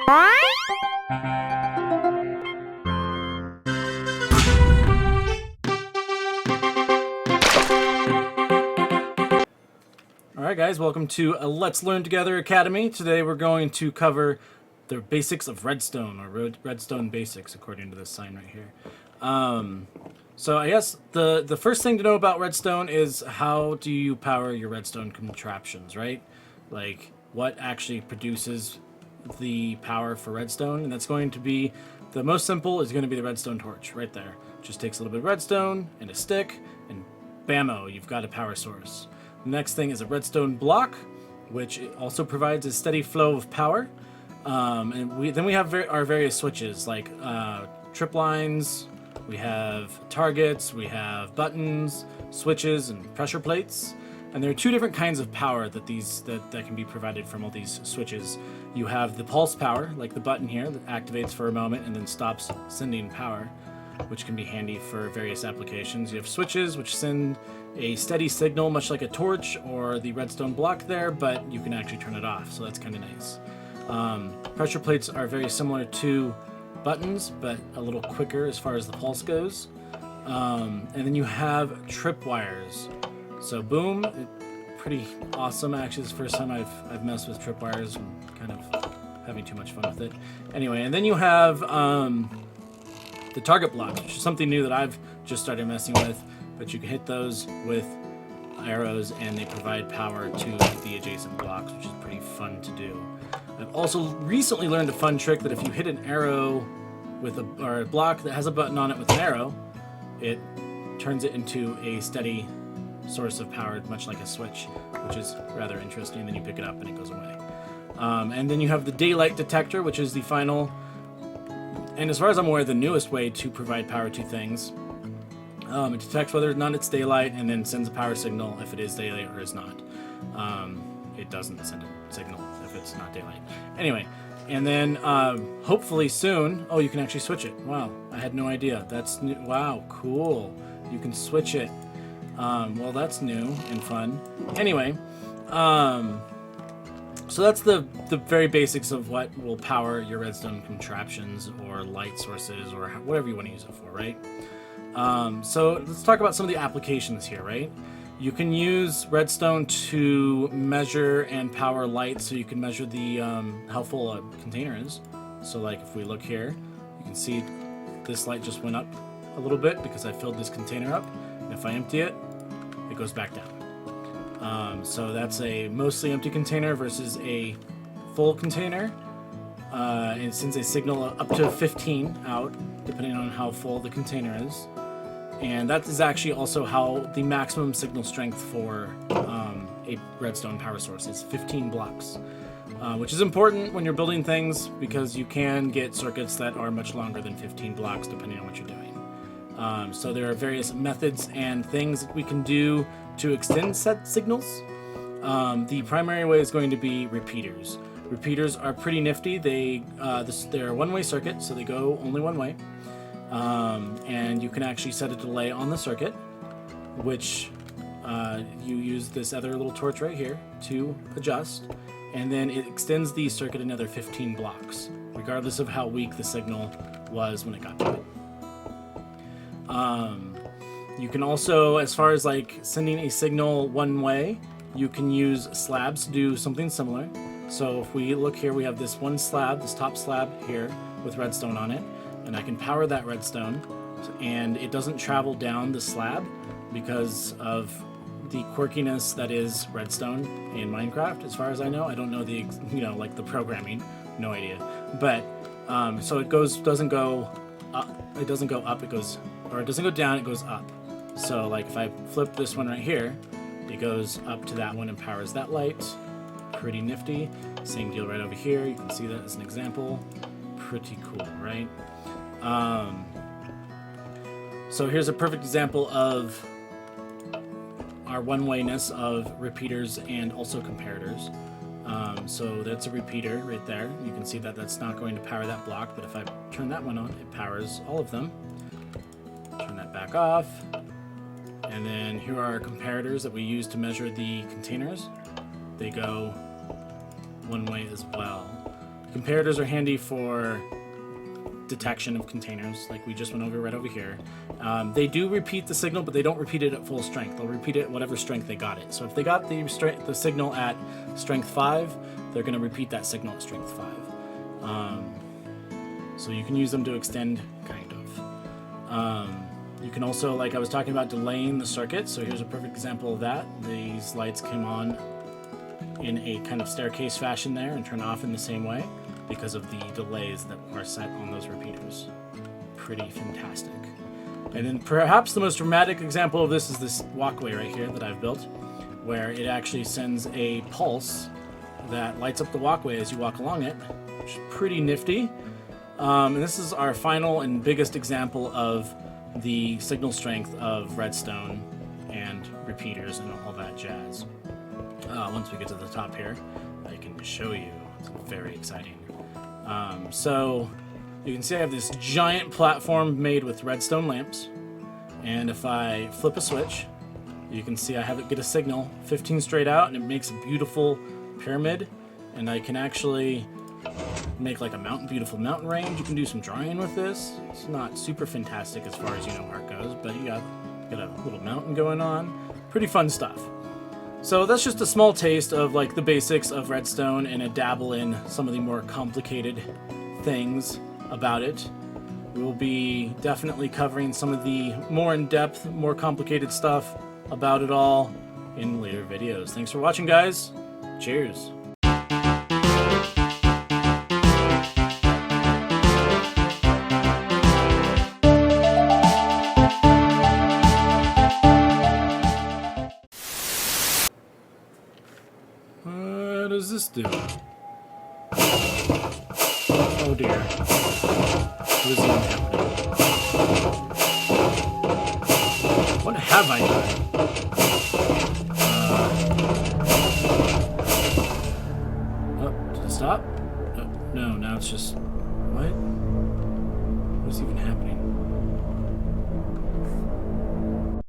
Alright guys, welcome to Let's Learn Together Academy. Today we're going to cover the basics of Redstone, or Redstone Basics, according to this sign right here. So I guess the first thing to know about Redstone is how do you power your Redstone contraptions, right? Like, what actually produces the power for Redstone, and that's going to be, the most simple is going to be the Redstone torch, right there. Just takes a little bit of redstone and a stick, and bammo, you've got a power source. The next thing is a redstone block, which also provides a steady flow of power. And we have our various switches, like trip lines, we have targets, we have buttons, switches, and pressure plates. And there are two different kinds of power that that can be provided from all these switches. You have the pulse power, like the button here, that activates for a moment and then stops sending power, which can be handy for various applications. You have switches, which send a steady signal, much like a torch or the redstone block there, but you can actually turn it off, so that's kind of nice. Pressure plates are very similar to buttons, but a little quicker as far as the pulse goes. And then you have tripwires. So boom, pretty awesome. Actually, it's the first time I've messed with tripwires. I'm kind of having too much fun with it. Anyway, and then you have the target blocks, which is something new that I've just started messing with, but you can hit those with arrows and they provide power to the adjacent blocks, which is pretty fun to do. I've also recently learned a fun trick that if you hit an arrow with a block that has a button on it with an arrow, it turns it into a steady source of power, much like a switch, which is rather interesting. Then you pick it up and it goes away. And then you have the daylight detector, which is the final, and as far as I'm aware, the newest way to provide power to things. It detects whether or not it's daylight and then sends a power signal if it is daylight or is not. It doesn't send a signal if it's not daylight. Anyway, and then hopefully soon, oh, you can actually switch it. Wow, I had no idea. That's new. Wow, cool. You can switch it. Well, that's new and fun. Anyway, so that's the very basics of what will power your redstone contraptions or light sources or whatever you want to use it for, right? So let's talk about some of the applications here, right? You can use redstone to measure and power light, so you can measure the how full a container is. So like if we look here, you can see this light just went up a little bit because I filled this container up, and if I empty it, it goes back down. So that's a mostly empty container versus a full container. And it sends a signal up to 15 out, depending on how full the container is. And that is actually also how the maximum signal strength for a redstone power source is 15 blocks, which is important when you're building things because you can get circuits that are much longer than 15 blocks depending on what you're doing. So there are various methods and things that we can do to extend set signals. The primary way is going to be repeaters. Repeaters are pretty nifty. They're a one-way circuit, so they go only one way. And you can actually set a delay on the circuit, which you use this other little torch right here to adjust, and then it extends the circuit another 15 blocks, regardless of how weak the signal was when it got to it. You can also, as far as like sending a signal one way, you can use slabs to do something similar. So if we look here, we have this one slab, this top slab here with redstone on it, and I can power that redstone, and it doesn't travel down the slab because of the quirkiness that is redstone in Minecraft, as far as I know. I don't know the, like the programming, no idea. But so it doesn't go up, it doesn't go down, it goes up. So like if I flip this one right here, it goes up to that one and powers that light. Pretty nifty. Same deal right over here. You can see that as an example. Pretty cool, right? So here's a perfect example of our one-wayness of repeaters and also comparators. So that's a repeater right there. You can see that that's not going to power that block, but if I turn that one on, it powers all of them. Turn that back off. And then here are our comparators that we use to measure the containers. They go one way as well. Comparators are handy for detection of containers, like we just went over right over here. They do repeat the signal, but they don't repeat it at full strength. They'll repeat it at whatever strength they got it. So if they got the signal at strength 5, they're going to repeat that signal at strength 5. So you can use them to extend, kind of. You can also, like I was talking about, delaying the circuit. So here's a perfect example of that. These lights came on in a kind of staircase fashion there and turn off in the same way because of the delays that are set on those repeaters. Pretty fantastic. And then perhaps the most dramatic example of this is this walkway right here that I've built, where it actually sends a pulse that lights up the walkway as you walk along it, which is pretty nifty. And this is our final and biggest example of the signal strength of redstone and repeaters and all that jazz. Once we get to the top here, I can show you. It's very exciting. So you can see I have this giant platform made with redstone lamps, and if I flip a switch, you can see I have it get a signal 15 straight out, and it makes a beautiful pyramid. And I can actually make like a beautiful mountain range. You can do some drawing with this. It's not super fantastic as far as art goes, but you got a little mountain going on. Pretty fun stuff. So that's just a small taste of like the basics of redstone and a dabble in some of the more complicated things about it. We will be definitely covering some of the more in-depth, more complicated stuff about it all in later videos. Thanks for watching, guys. Cheers. What does this do? Oh dear. What is even happening? What have I done? Oh, did it stop? Oh, no, now it's just... What? What is even happening?